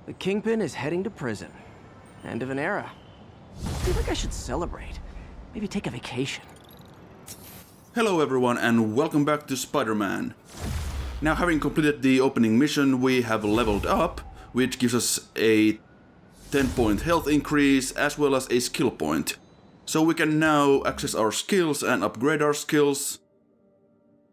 The Kingpin is heading to prison. End of an era. I feel like I should celebrate. Maybe take a vacation. Hello everyone and welcome back to Spider-Man. Now, having completed the opening mission, we have leveled up, which gives us a 10-point health increase as well as a skill point. So we can now access our skills and upgrade our skills.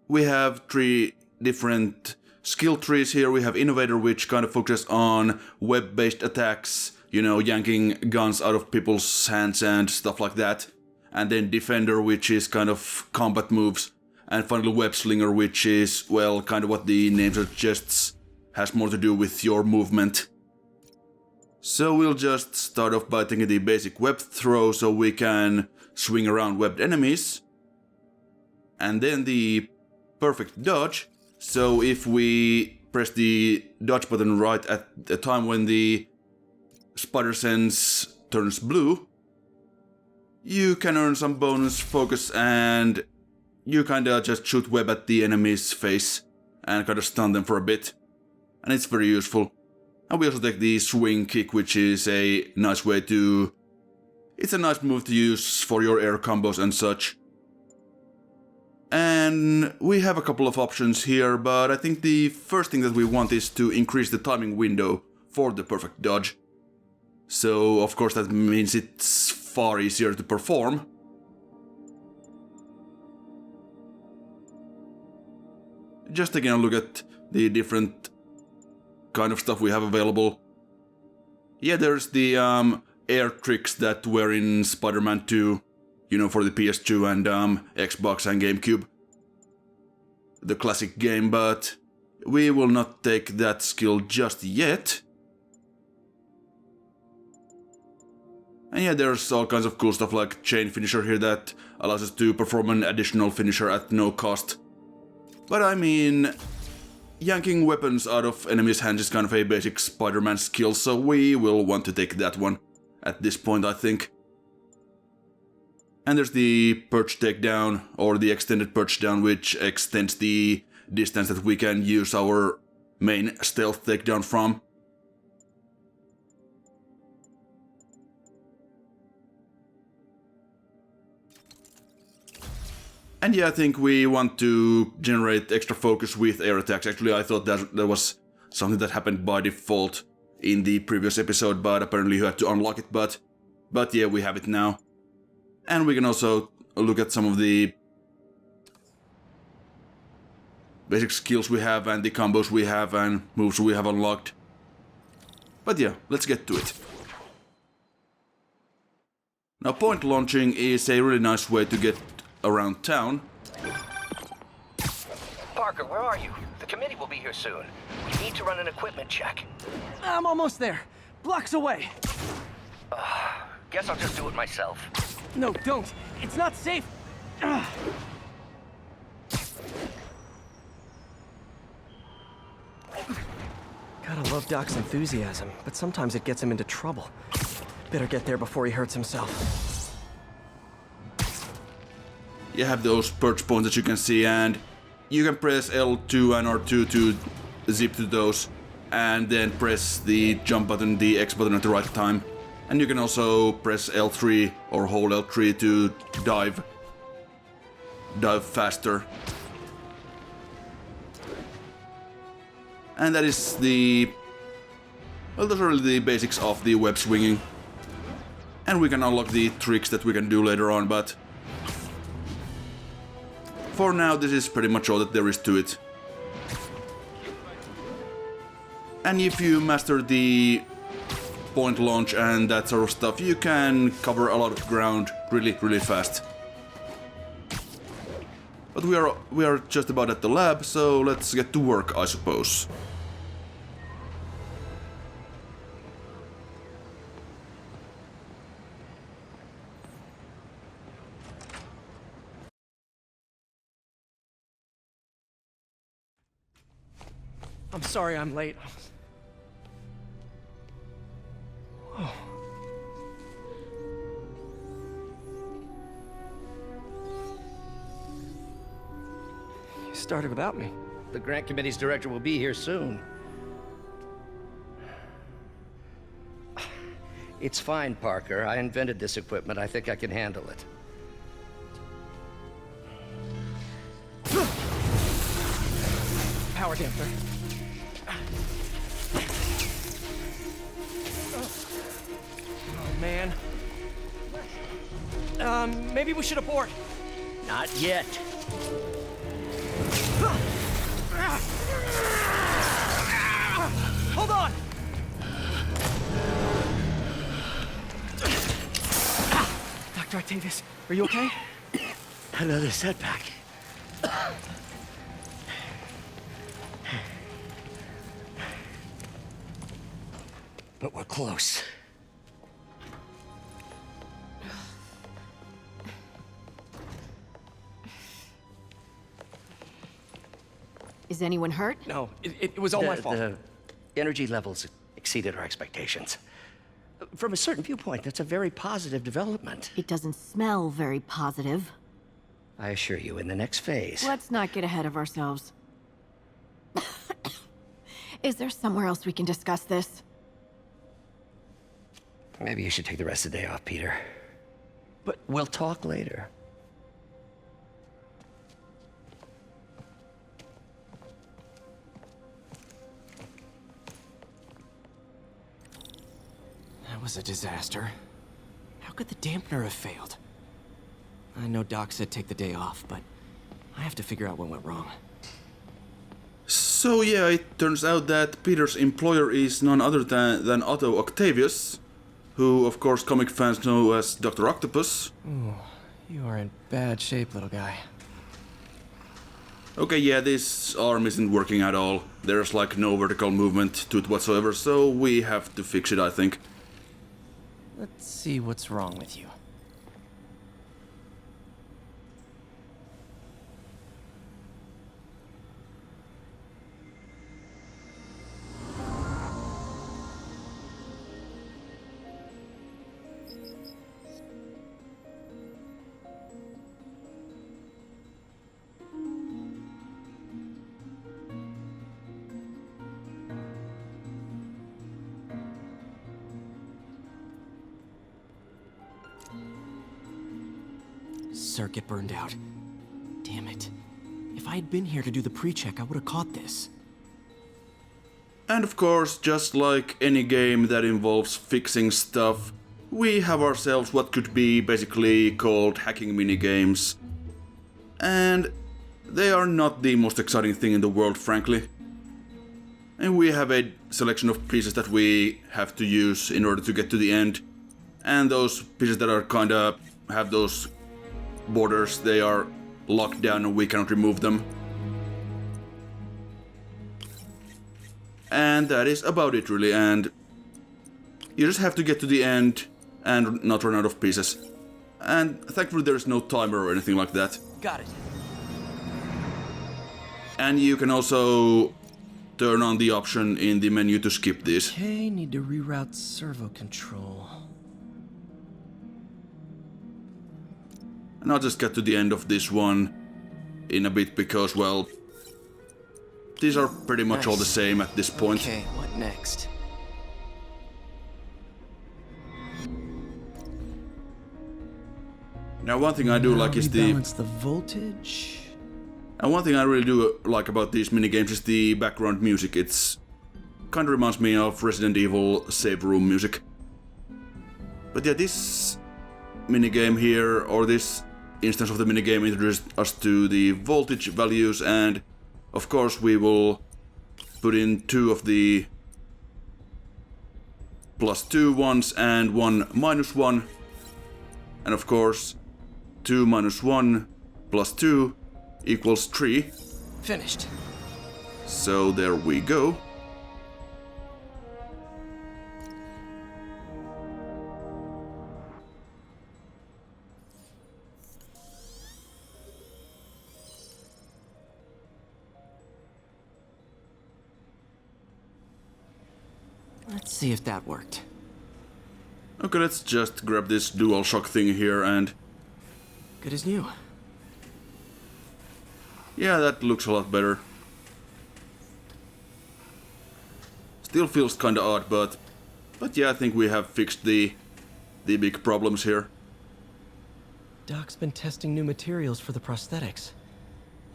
We have 3 different skill trees here. We have Innovator, which kind of focuses on web-based attacks, you know, yanking guns out of people's hands and stuff like that. And then Defender, which is kind of combat moves. And finally Web Slinger, which is, well, kind of what the name suggests, has more to do with your movement. So we'll just start off by taking the basic web throw so we can swing around webbed enemies. And then the perfect dodge. So if we press the dodge button right at the time when the spider sense turns blue, you can earn some bonus focus and you kinda just shoot web at the enemy's face and kinda stun them for a bit. And it's very useful. And we also take the swing kick, which is a nice way to... It's a nice move to use for your air combos and such. And we have a couple of options here, but I think the first thing that we want is to increase the timing window for the perfect dodge. So of course that means it's far easier to perform. Just taking a look at the different kind of stuff we have available. Yeah, there's the air tricks that were in Spider-Man 2, you know, for the PS2 and Xbox and GameCube. The classic game, but we will not take that skill just yet. And yeah, there's all kinds of cool stuff like Chain Finisher here that allows us to perform an additional finisher at no cost. But I mean, yanking weapons out of enemies' hands is kind of a basic Spider-Man skill, so we will want to take that one at this point, I think. And there's the perch takedown, or the extended perch down, which extends the distance that we can use our main stealth takedown from. And yeah, I think we want to generate extra focus with air attacks. Actually, I thought that was something that happened by default in the previous episode, but apparently you had to unlock it, but yeah, we have it now. And we can also look at some of the basic skills we have and the combos we have and moves we have unlocked. But yeah, let's get to it. Now, point launching is a really nice way to get around town. Parker, where are you? The committee will be here soon. We need to run an equipment check. I'm almost there. Blocks away. Guess I'll just do it myself. No, don't. It's not safe. Ugh. Gotta love Doc's enthusiasm, but sometimes it gets him into trouble. Better get there before he hurts himself. You have those perch points that you can see, and you can press L2 and R2 to zip to those, and then press the jump button, the X button at the right time. And you can also press L3 or hold L3 to dive faster. And that is the... well, those are really the basics of the web swinging. And we can unlock the tricks that we can do later on, but for now, this is pretty much all that there is to it. And if you master the point launch and that sort of stuff, you can cover a lot of ground really, really fast. But we are just about at the lab, so let's get to work, I suppose. I'm sorry I'm late. Whoa. You started without me. The grant committee's director will be here soon. It's fine, Parker. I invented this equipment. I think I can handle it. Power damper. Oh, man. Maybe we should abort. Not yet. Hold on! Dr. Octavius, are you okay? Another setback. But we're close. Is anyone hurt? No, it was all my fault. The energy levels exceeded our expectations. From a certain viewpoint, that's a very positive development. It doesn't smell very positive. I assure you, in the next phase. Let's not get ahead of ourselves. Is there somewhere else we can discuss this? Maybe you should take the rest of the day off, Peter. But We'll talk later. that was a disaster. How could the dampener have failed? I know Doc said take the day off, but I have to figure out what went wrong. So yeah, it turns out that Peter's employer is none other than Otto Octavius, who of course comic fans know as Dr. Octopus. Ooh, you are in bad shape, little guy. Okay, yeah, this arm isn't working at all. There's like no vertical movement to it whatsoever, so we have to fix it, I think. Let's see what's wrong with you. Circuit burned out. Damn it. If I had been here to do the pre-check, I would have caught this. And of course, just like any game that involves fixing stuff, we have ourselves what could be basically called hacking minigames. And they are not the most exciting thing in the world, frankly. And we have a selection of pieces that we have to use in order to get to the end. And those pieces that are kinda have those borders, they are locked down and we cannot remove them. And that is about it really, and you just have to get to the end and not run out of pieces. And thankfully there is no timer or anything like that. Got it. And you can also turn on the option in the menu to skip this. Okay, need to reroute servo control. And I'll just get to the end of this one in a bit because, well, these are pretty much all the same at this point. Okay, what next? Now one thing I do like is the... Rebalance the voltage. And one thing I really do like about these minigames is the background music. It's kind of reminds me of Resident Evil save room music. But yeah, this minigame here, or this instance of the minigame, introduced us to the voltage values, and of course we will put in 2 of the +2 ones and 1 -1. And of course 2 - 1 + 2 equals 3. Finished. So there we go. Let's see if that worked. Okay, let's just grab this DualShock thing here and... Good as new. yeah, that looks a lot better. Still feels kinda odd, but yeah, I think we have fixed the the big problems here. Doc's been testing new materials for the prosthetics.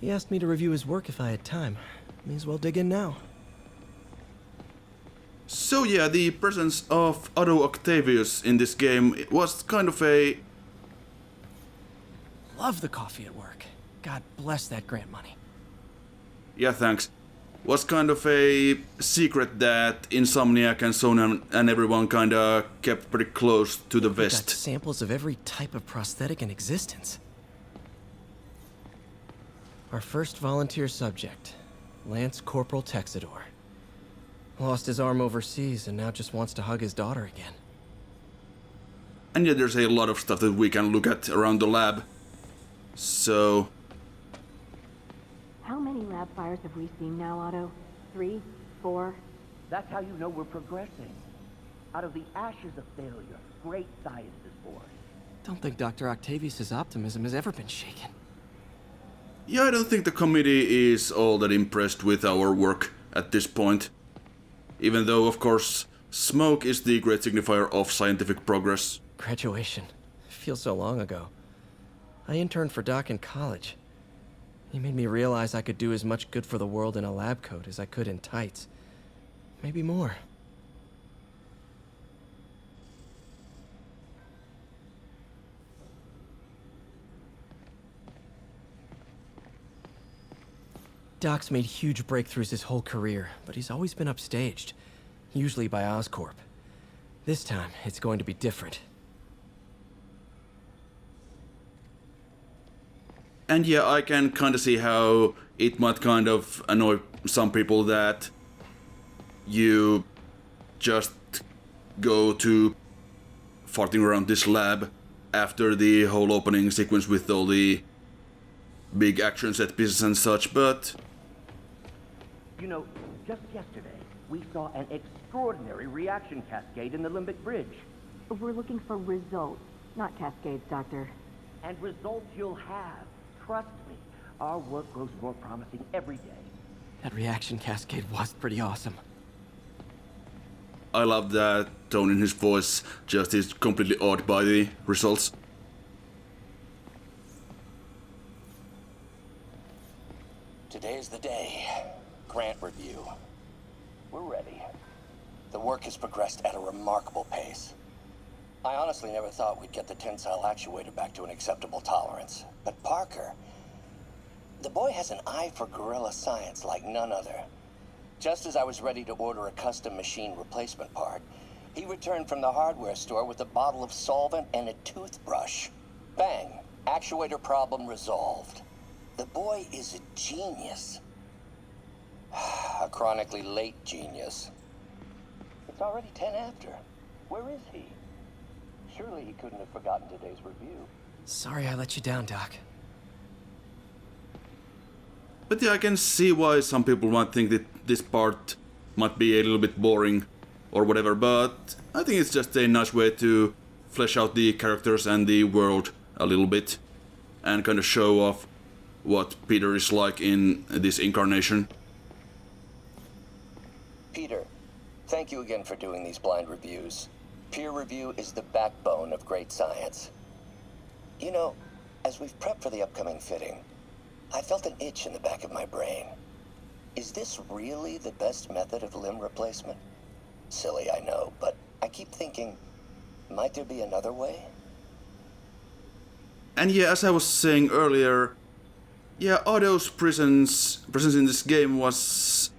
He asked me to review his work if I had time. May as well dig in now. So yeah, the presence of Otto Octavius in this game was kind of a... Love the coffee at work. God bless that grant money. Yeah, thanks. Was kind of a secret that Insomniac and Sony and everyone kinda kept pretty close to the They got vest. samples of every type of prosthetic in existence. Our first volunteer subject, Lance Corporal Texador. Lost his arm overseas and now just wants to hug his daughter again. And yeah, there's a lot of stuff that we can look at around the lab. So... How many lab fires have we seen now, Otto? 3? 4? That's how you know we're progressing. Out of the ashes of failure, great science is born. Don't think Dr. Octavius' optimism has ever been shaken. yeah, I don't think the committee is all that impressed with our work at this point. Even though, of course, smoke is the great signifier of scientific progress. Graduation. Feels so long ago. I interned for Doc in college. He made me realize I could do as much good for the world in a lab coat as I could in tights. Maybe more. Doc's made huge breakthroughs his whole career, but he's always been upstaged. Usually by Oscorp. This time, it's going to be different. And yeah, I can kind of see how it might kind of annoy some people that you just go to farting around this lab after the whole opening sequence with all the big action set pieces and such, but... You know, just yesterday, we saw an extraordinary reaction cascade in the Limbic Bridge. We're looking for results, not cascades, Doctor. And results you'll have. Trust me, our work grows more promising every day. That reaction cascade was pretty awesome. I love that tone in his voice, just is completely awed by the results. Today's the day. Grant review. We're ready. The work has progressed at a remarkable pace. I honestly never thought we'd get the tensile actuator back to an acceptable tolerance. But Parker, the boy has an eye for guerrilla science like none other. Just as I was ready to order a custom machine replacement part, he returned from the hardware store with a bottle of solvent and a toothbrush. Bang! Actuator problem resolved. The boy is a genius. A chronically late genius. It's already 10 after. Where is he? Surely he couldn't have forgotten today's review. Sorry I let you down, Doc. But yeah, I can see why some people might think that this part might be a little bit boring or whatever, but I think it's just a nice way to flesh out the characters and the world a little bit and kind of show off what Peter is like in this incarnation. Peter, thank you again for doing these blind reviews. Peer review is the backbone of great science. You know, as we've prepped for the upcoming fitting, I felt an itch in the back of my brain. Is this really the best method of limb replacement? Silly, I know, but I keep thinking, might there be another way? And yeah, as I was saying earlier, yeah, Otto's presence in this game was...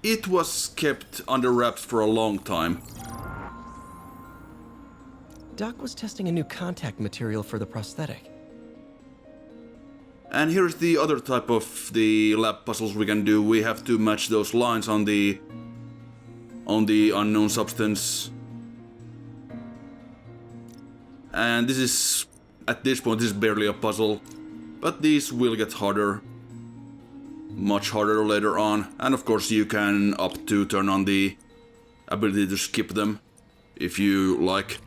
It was kept under wraps for a long time. Doc was testing a new contact material for the prosthetic. And here's the other type of the lab puzzles we can do. We have to match those lines on the unknown substance. And this is, at this point, this is barely a puzzle. But these will get harder. Much harder later on. And of course you can opt to turn on the ability to skip them if you like.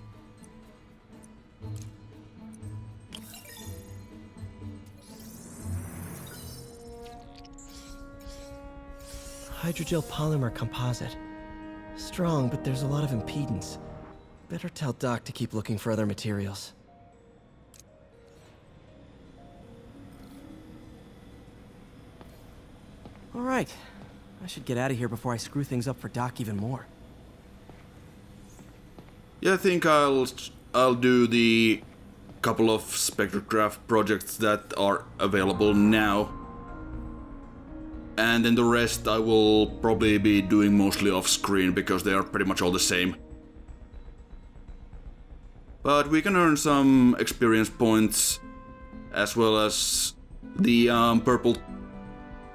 Hydrogel polymer composite. Strong, but there's a lot of impedance. Better tell Doc to keep looking for other materials. All right. I should get out of here before I screw things up for Doc even more. Yeah, I think I'll do the couple of spectrograph projects that are available now. And then the rest I will probably be doing mostly off screen because they are pretty much all the same. But we can earn some experience points as well as the purple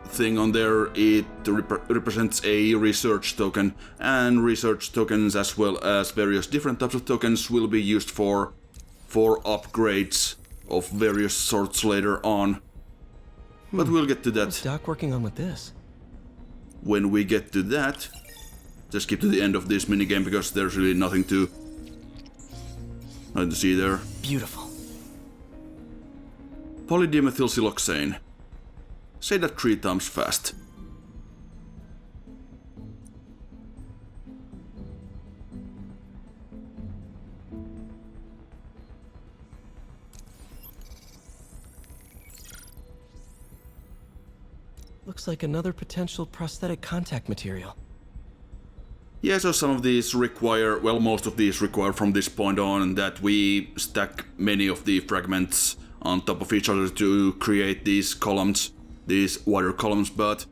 thing on there. It represents a research token, and research tokens as well as various different types of tokens will be used for upgrades of various sorts later on. But we'll get to that. What's Doc working on with this? When we get to that. Just skip to the end of this minigame because there's really nothing to see there. Beautiful. Polydimethylsiloxane. Say that 3 times fast. Looks like another potential prosthetic contact material. Yeah, so some of these require, well, most of these require from this point on that we stack many of the fragments on top of each other to create these columns, these wider columns, but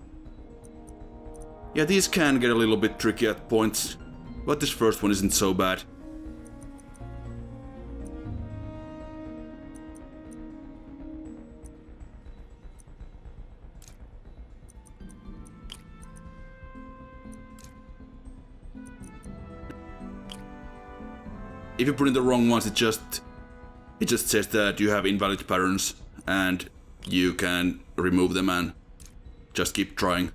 yeah, these can get a little bit tricky at points, but this first one isn't so bad. If you put in the wrong ones, it just says that you have invalid patterns and you can remove them and just keep trying.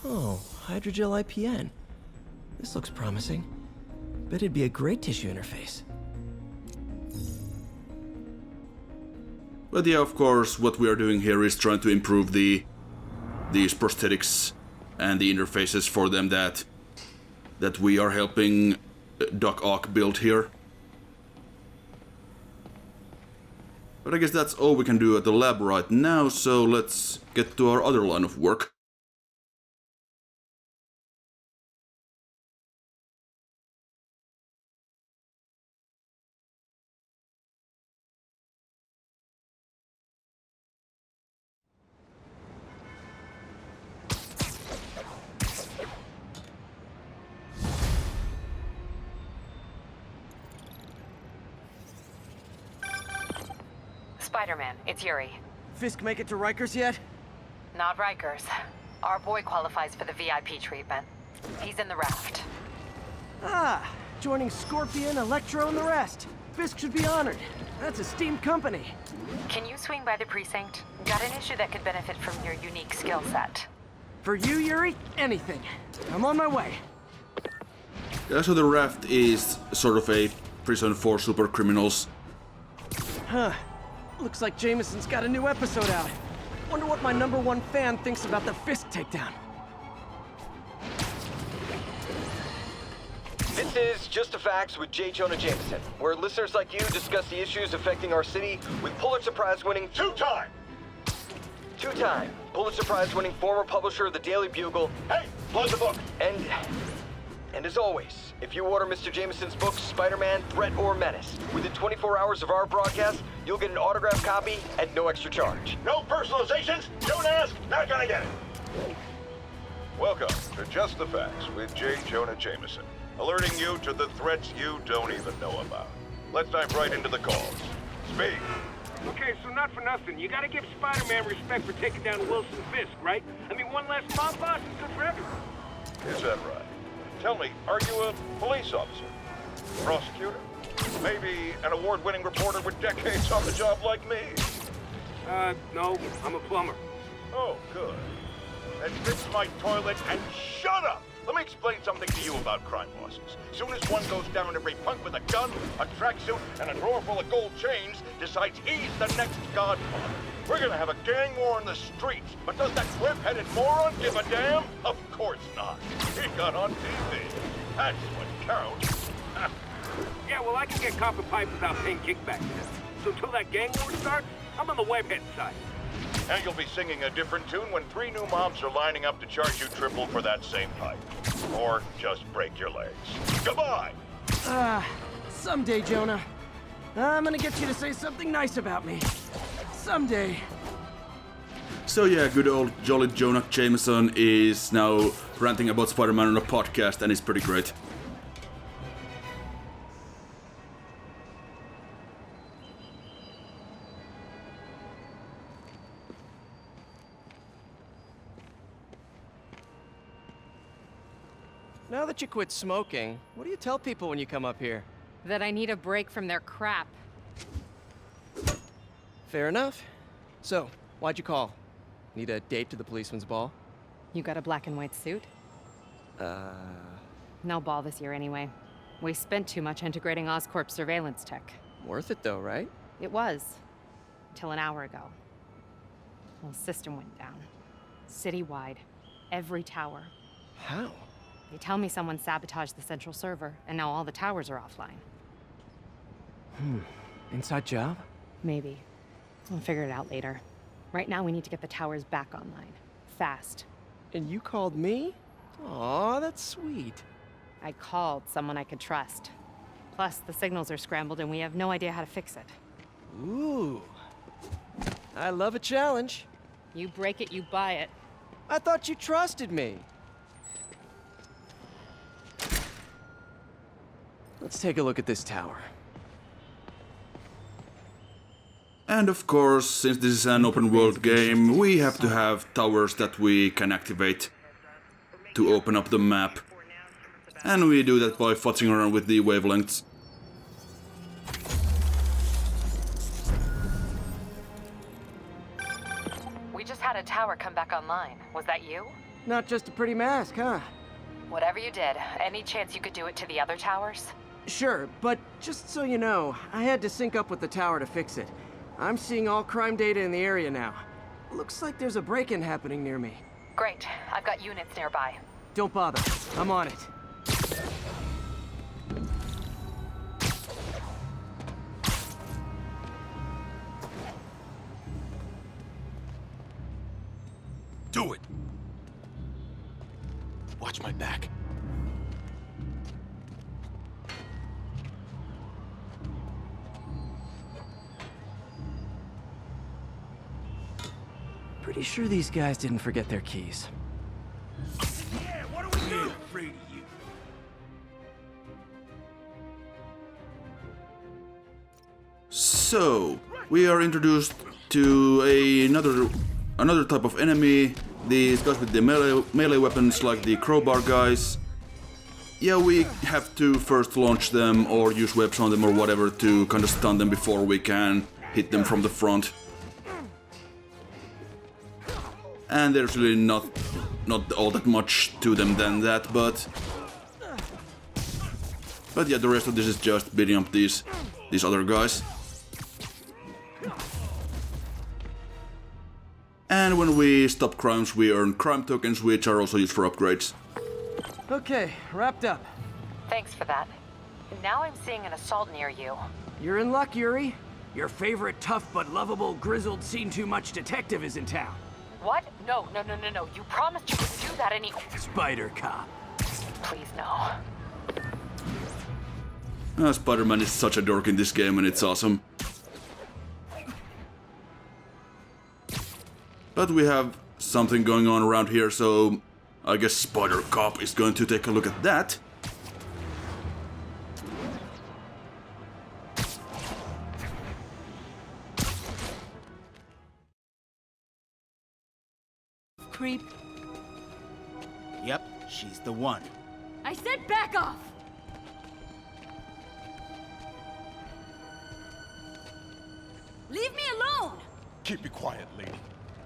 Oh, hydrogel IPN. This looks promising. Bet it'd be a great tissue interface. But yeah, of course, what we are doing here is trying to improve these prosthetics and the interfaces for them that we are helping Doc Ock build here. But I guess that's all we can do at the lab right now, so let's get to our other line of work. Spider-Man, it's Yuri. Fisk make it to Rikers yet? Not Rikers. Our boy qualifies for the VIP treatment. He's in the raft. Ah, joining Scorpion, Electro, and the rest. Fisk should be honored. That's a steamed company. Can you swing by the precinct? Got an issue that could benefit from your unique skill set. For you, Yuri, anything. I'm on my way. Yeah, so the raft is sort of a prison for super criminals. Huh. Looks like Jameson's got a new episode out. Wonder what my #1 fan thinks about the Fisk takedown. This is Just the Facts with J. Jonah Jameson, where listeners like you discuss the issues affecting our city with Pulitzer Prize-winning two-time Pulitzer Prize-winning former publisher of the Daily Bugle. Hey, plug the book. And as always, if you order Mr. Jameson's book, Spider-Man, Threat or Menace, within 24 hours of our broadcast, you'll get an autographed copy at no extra charge. No personalizations, don't ask, not gonna get it. Welcome to Just the Facts with J. Jonah Jameson, alerting you to the threats you don't even know about. Let's dive right into the calls. Speak. Okay, so not for nothing. You gotta give Spider-Man respect for taking down Wilson Fisk, right? I mean, one less mob boss is good for everyone. Is that right? Tell me, are you a police officer? Prosecutor? Maybe an award-winning reporter with decades on the job like me? No, I'm a plumber. Oh, good. Then fix my toilet and shut up! Let me explain something to you about crime bosses. Soon as one goes down, every punk with a gun, a tracksuit, and a drawer full of gold chains decides he's the next godfather. We're gonna have a gang war in the streets, but does that whip-headed moron give a damn? Of course not. He got on TV. That's what counts. Yeah, well, I can get copper pipe without paying kickback. So till that gang war starts, I'm on the webhead side. And you'll be singing a different tune when 3 new mobs are lining up to charge you triple for that same pipe. Or just break your legs. Goodbye! Someday, Jonah. I'm gonna get you to say something nice about me. Someday. So yeah, good old jolly Jonah Jameson is now ranting about Spider-Man on a podcast, and it's pretty great. Now that you quit smoking, what do you tell people when you come up here? That I need a break from their crap. Fair enough. So, why'd you call? Need a date to the policeman's ball? You got a black and white suit? No ball this year anyway. We spent too much integrating Oscorp surveillance tech. Worth it though, right? It was. Until an hour ago. Whole system went down. Citywide. Every tower. How? They tell me someone sabotaged the central server, and now all the towers are offline. Inside job? Maybe. We'll figure it out later. Right now, we need to get the towers back online. Fast. And you called me? Aw, that's sweet. I called someone I could trust. Plus, the signals are scrambled, and we have no idea how to fix it. Ooh. I love a challenge. You break it, you buy it. I thought you trusted me. Let's take a look at this tower. And of course, since this is an open world game, we have to have towers that we can activate to open up the map. And we do that by futzing around with the wavelengths. We just had a tower come back online. Was that you? Not just a pretty mask, huh? Whatever you did, any chance you could do it to the other towers? Sure, but just so you know, I had to sync up with the tower to fix it. I'm seeing all crime data in the area now. Looks like there's a break-in happening near me. Great. I've got units nearby. Don't bother. I'm on it. Do it! Watch my back. Pretty sure these guys didn't forget their keys. Yeah, what do we do? Afraid of you. So, we are introduced to another type of enemy, these guys with the melee weapons like the crowbar guys. Yeah, we have to first launch them or use webs on them or whatever to kind of stun them before we can hit them from the front. And there's really not all that much to them than that, but yeah, the rest of this is just beating up these other guys. And when we stop crimes, we earn crime tokens, which are also used for upgrades. Okay, wrapped up. Thanks for that. Now I'm seeing an assault near you. You're in luck, Yuri. Your favorite tough but lovable, grizzled, seen-too-much detective is in town. What? No. You promised you wouldn't do that any— Spider Cop. Please, no. Spider-Man is such a dork in this game and it's awesome. But we have something going on around here, so I guess Spider Cop is going to take a look at that. Creep. Yep, she's the one. I said back off! Leave me alone! Keep it quiet, lady.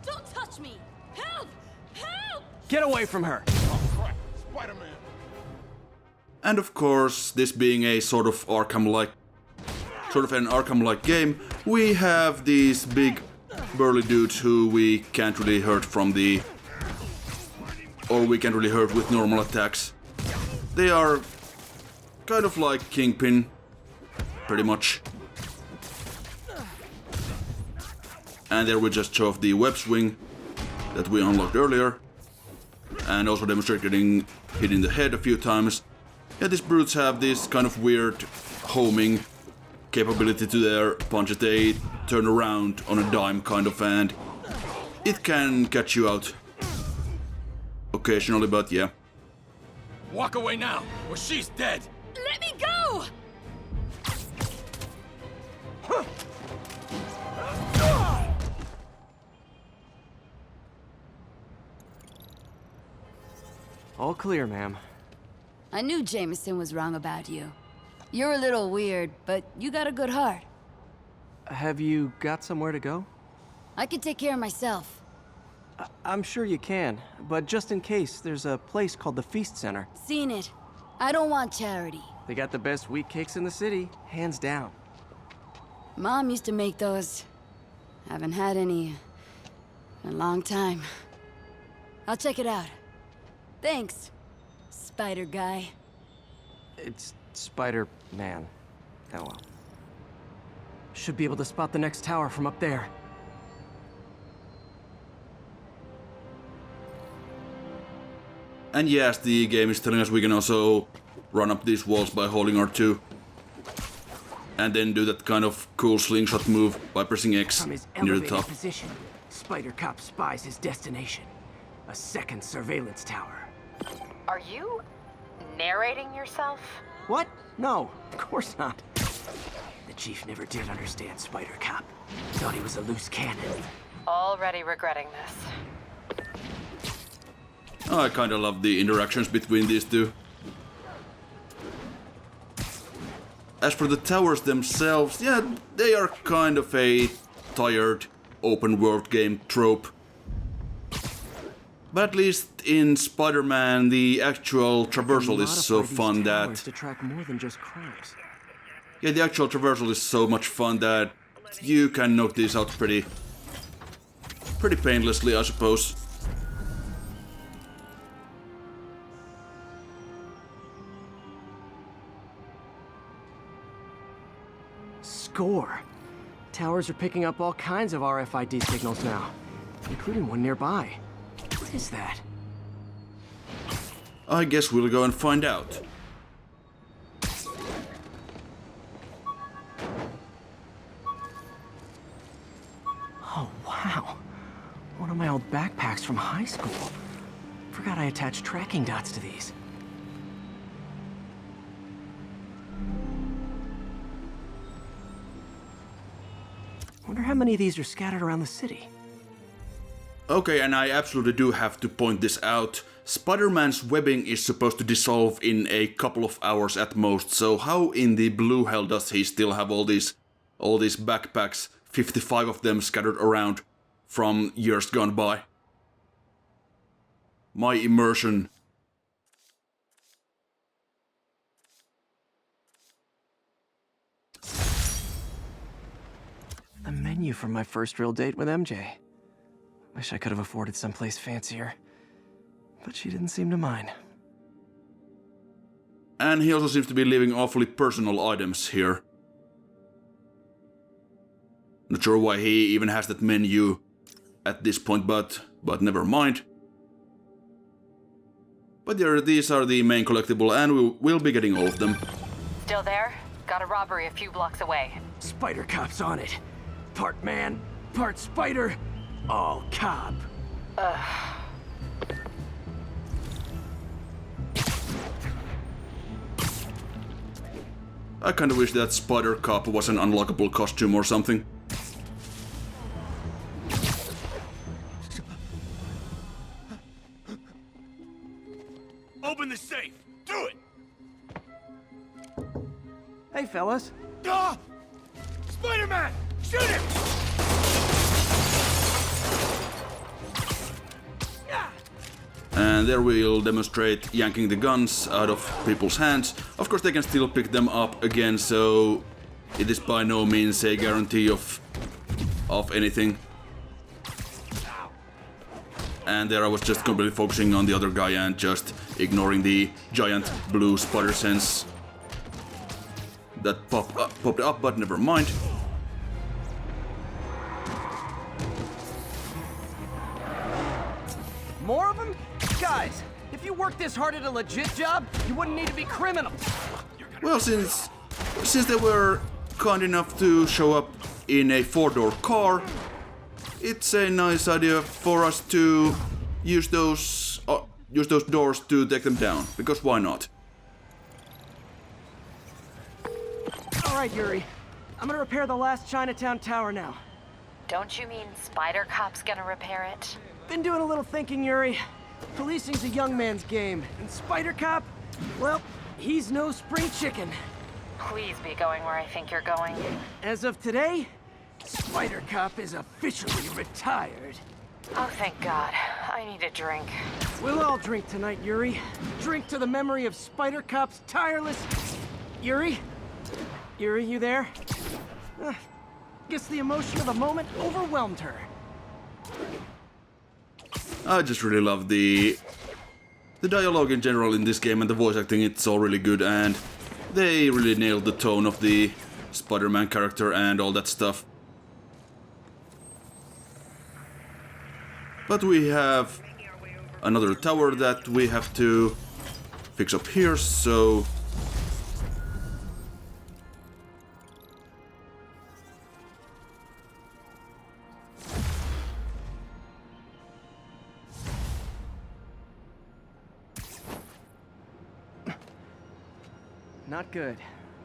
Don't touch me! Help! Help! Get away from her! Oh, crap. Spider-Man. And of course, this being a sort of an Arkham-like game, we have these big burly dudes who we can't really hurt with normal attacks. They are kind of like Kingpin, pretty much. And there we just show off the web swing that we unlocked earlier. And also demonstrate getting hit in the head a few times. Yeah, these brutes have this kind of weird homing capability to their punches. They turn around on a dime kind of, and it can catch you out occasionally, but yeah. Walk away now, or she's dead. Let me go! All clear, ma'am. I knew Jameson was wrong about you. You're a little weird, but you got a good heart. Have you got somewhere to go? I can take care of myself. I'm sure you can, but just in case, there's a place called the Feast Center. Seen it. I don't want charity. They got the best wheat cakes in the city, hands down. Mom used to make those. Haven't had any in a long time. I'll check it out. Thanks, Spider Guy. It's Spider-Man. Oh well. Should be able to spot the next tower from up there. And yes, the game is telling us we can also run up these walls by holding R2. And then do that kind of cool slingshot move by pressing X From his near the elevated top. position, Spider Cop spies his destination. A second surveillance tower. Are you narrating yourself? What? No, of course not. The Chief never did understand Spider Cop. Thought he was a loose cannon. Already regretting this. I kinda love the interactions between these two. As for the towers themselves, yeah, they are kind of a tired open world game trope. But at least in Spider-Man, the actual traversal is so fun that... to track more than just crimes. Yeah, the actual traversal is so much fun that you can knock these out pretty painlessly, I suppose. Score. Towers are picking up all kinds of RFID signals now, including one nearby. What is that? I guess we'll go and find out. Oh, wow. One of my old backpacks from high school. Forgot I attached tracking dots to these. Wonder how many of these are scattered around the city. Okay, and I absolutely do have to point this out. Spider-Man's webbing is supposed to dissolve in a couple of hours at most, so how in the blue hell does he still have all these backpacks, 55 of them scattered around from years gone by? My immersion. The menu from my first real date with MJ. Wish I could have afforded someplace fancier. But she didn't seem to mind. And he also seems to be leaving awfully personal items here. Not sure why he even has that menu at this point, but never mind. But yeah, these are the main collectible, and we'll be getting all of them. Still there? Got a robbery a few blocks away. Spider Cop's on it. Part man, part spider, all cop. I kinda wish that Spider Cop was an unlockable costume or something. Open the safe. Do it. Hey, fellas. Ah! Spider-Man! Shoot him! And there we'll demonstrate yanking the guns out of people's hands. Of course they can still pick them up again, so it is by no means a guarantee of anything. And there I was just completely focusing on the other guy and just ignoring the giant blue spider sense that popped up, but never mind. More of them? Guys, if you worked this hard at a legit job, you wouldn't need to be criminals. Well, since they were kind enough to show up in a 4-door car, it's a nice idea for us to use those doors to take them down, because why not? All right, Yuri. I'm gonna repair the last Chinatown tower now. Don't you mean Spider Cop's gonna repair it? Been doing a little thinking, Yuri. Policing's a young man's game, and Spider Cop, well, he's no spring chicken. Please be going where I think you're going. As of today, Spider Cop is officially retired. Oh, thank God. I need a drink. We'll all drink tonight, Yuri. Drink to the memory of Spider Cop's tireless... Yuri? Yuri, you there? Guess the emotion of the moment overwhelmed her. I just really love the dialogue in general in this game, and the voice acting, it's all really good, and they really nailed the tone of the Spider-Man character and all that stuff. But we have another tower that we have to fix up here, so... Not good.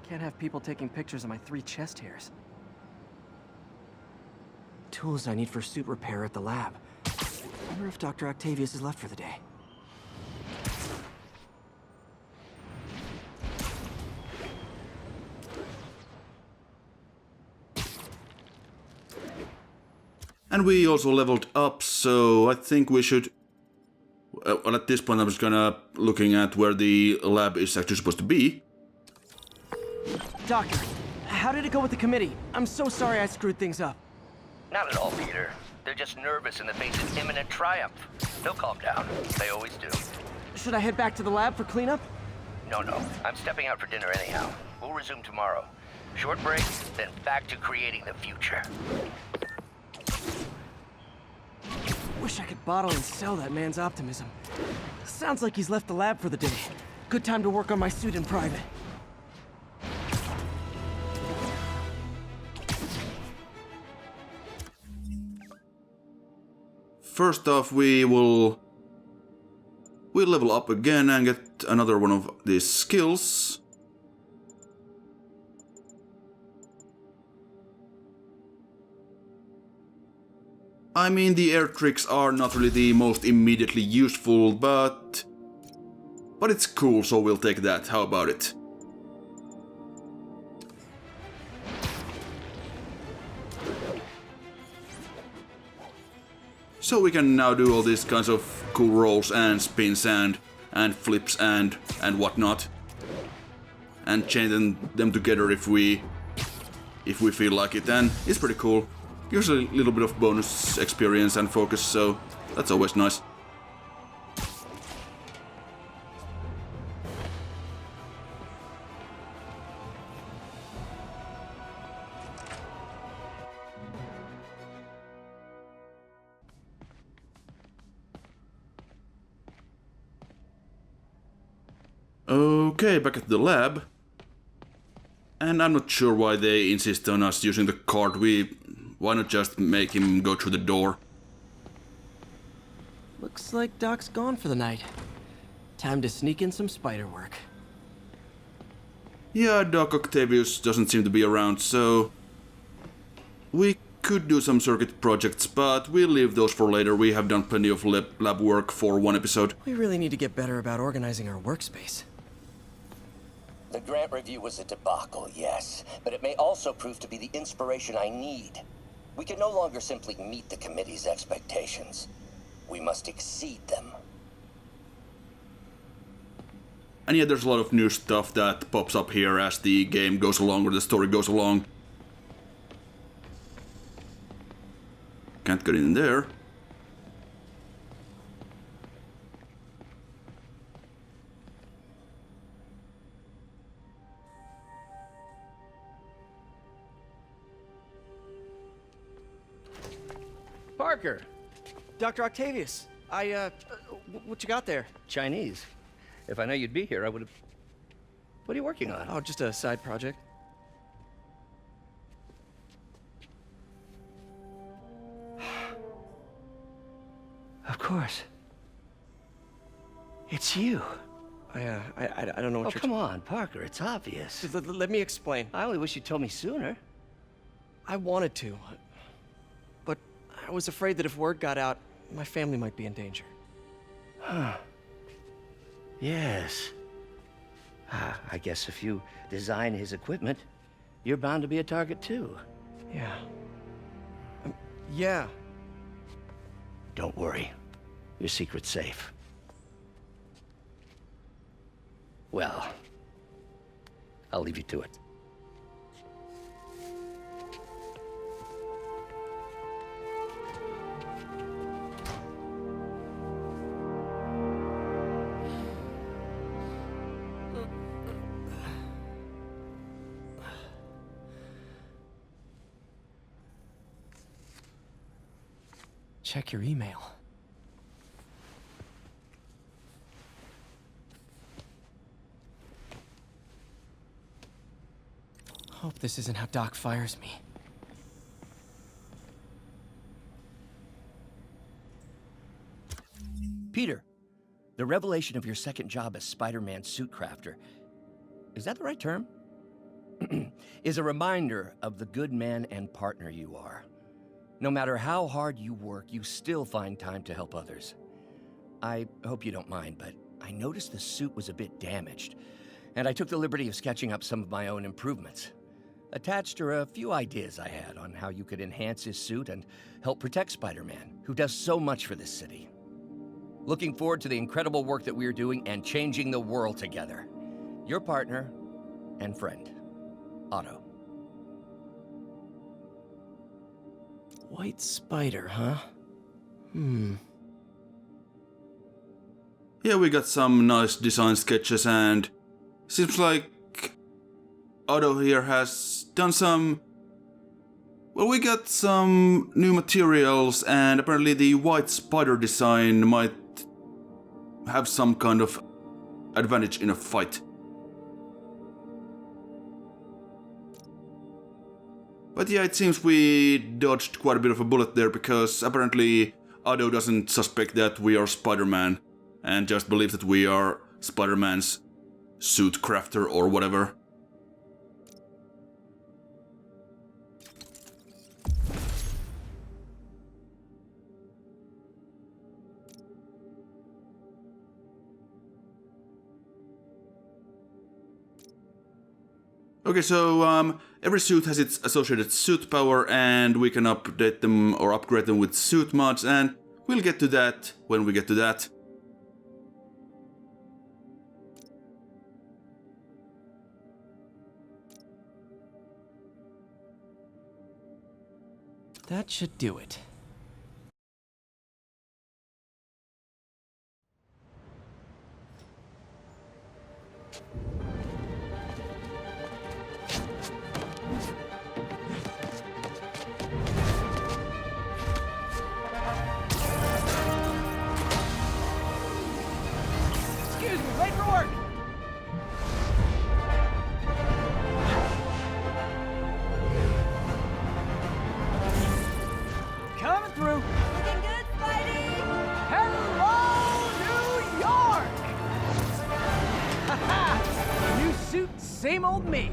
Can't have people taking pictures of my 3 chest hairs. Tools I need for suit repair at the lab. Wonder if Dr. Octavius is left for the day. And we also leveled up, so I think we should... Well, at this point I'm just gonna looking at where the lab is actually supposed to be. Doctor, how did it go with the committee? I'm so sorry I screwed things up. Not at all, Peter. They're just nervous in the face of imminent triumph. They'll calm down. They always do. Should I head back to the lab for cleanup? No. I'm stepping out for dinner anyhow. We'll resume tomorrow. Short break, then back to creating the future. Wish I could bottle and sell that man's optimism. Sounds like he's left the lab for the day. Good time to work on my suit in private. First off, we'll level up again and get another one of these skills. I mean, the air tricks are not really the most immediately useful, but it's cool, so we'll take that. How about it? So we can now do all these kinds of cool rolls and spins and flips and whatnot, and chain them together if we feel like it, and it's pretty cool. Gives a little bit of bonus experience and focus, so that's always nice. Okay, back at the lab. And I'm not sure why they insist on us using the cart. Why not just make him go through the door? Looks like Doc's gone for the night. Time to sneak in some spider work. Yeah, Doc Octavius doesn't seem to be around, so... we could do some circuit projects, but we'll leave those for later. We have done plenty of lab work for one episode. We really need to get better about organizing our workspace. The grant review was a debacle, yes, but it may also prove to be the inspiration I need. We can no longer simply meet the committee's expectations. We must exceed them. And yeah, there's a lot of new stuff that pops up here as the game goes along or the story goes along. Can't get in there. Parker! Dr. Octavius, what you got there? Chinese. If I know you'd be here, I would have... What are you working on? Oh, just a side project. Of course. It's you. I don't know what Oh, come on, Parker, it's obvious. Let me explain. I only wish you'd told me sooner. I wanted to, but I was afraid that if word got out, my family might be in danger. Huh. Yes. I guess if you design his equipment, you're bound to be a target too. Yeah. Yeah. Don't worry. Your secret's safe. Well, I'll leave you to it. Check your email. Hope this isn't how Doc fires me. Peter, the revelation of your second job as Spider-Man suit crafter, is that the right term? Is a reminder of the good man and partner you are. No matter how hard you work, you still find time to help others. I hope you don't mind, but I noticed the suit was a bit damaged, and I took the liberty of sketching up some of my own improvements. Attached are a few ideas I had on how you could enhance his suit and help protect Spider-Man, who does so much for this city. Looking forward to the incredible work that we're doing and changing the world together. Your partner and friend, Otto. White spider, huh? Yeah, we got some nice design sketches, and seems like Otto here has done some... Well, we got some new materials, and apparently the white spider design might have some kind of advantage in a fight. But yeah, it seems we dodged quite a bit of a bullet there, because apparently Otto doesn't suspect that we are Spider-Man, and just believes that we are Spider-Man's suit crafter or whatever. Okay, so every suit has its associated suit power, and we can update them or upgrade them with suit mods, and we'll get to that when we get to that. That should do it. Excuse me, late for work! Coming through! Looking good, Spidey! Hello, New York! Haha! New suit, same old me.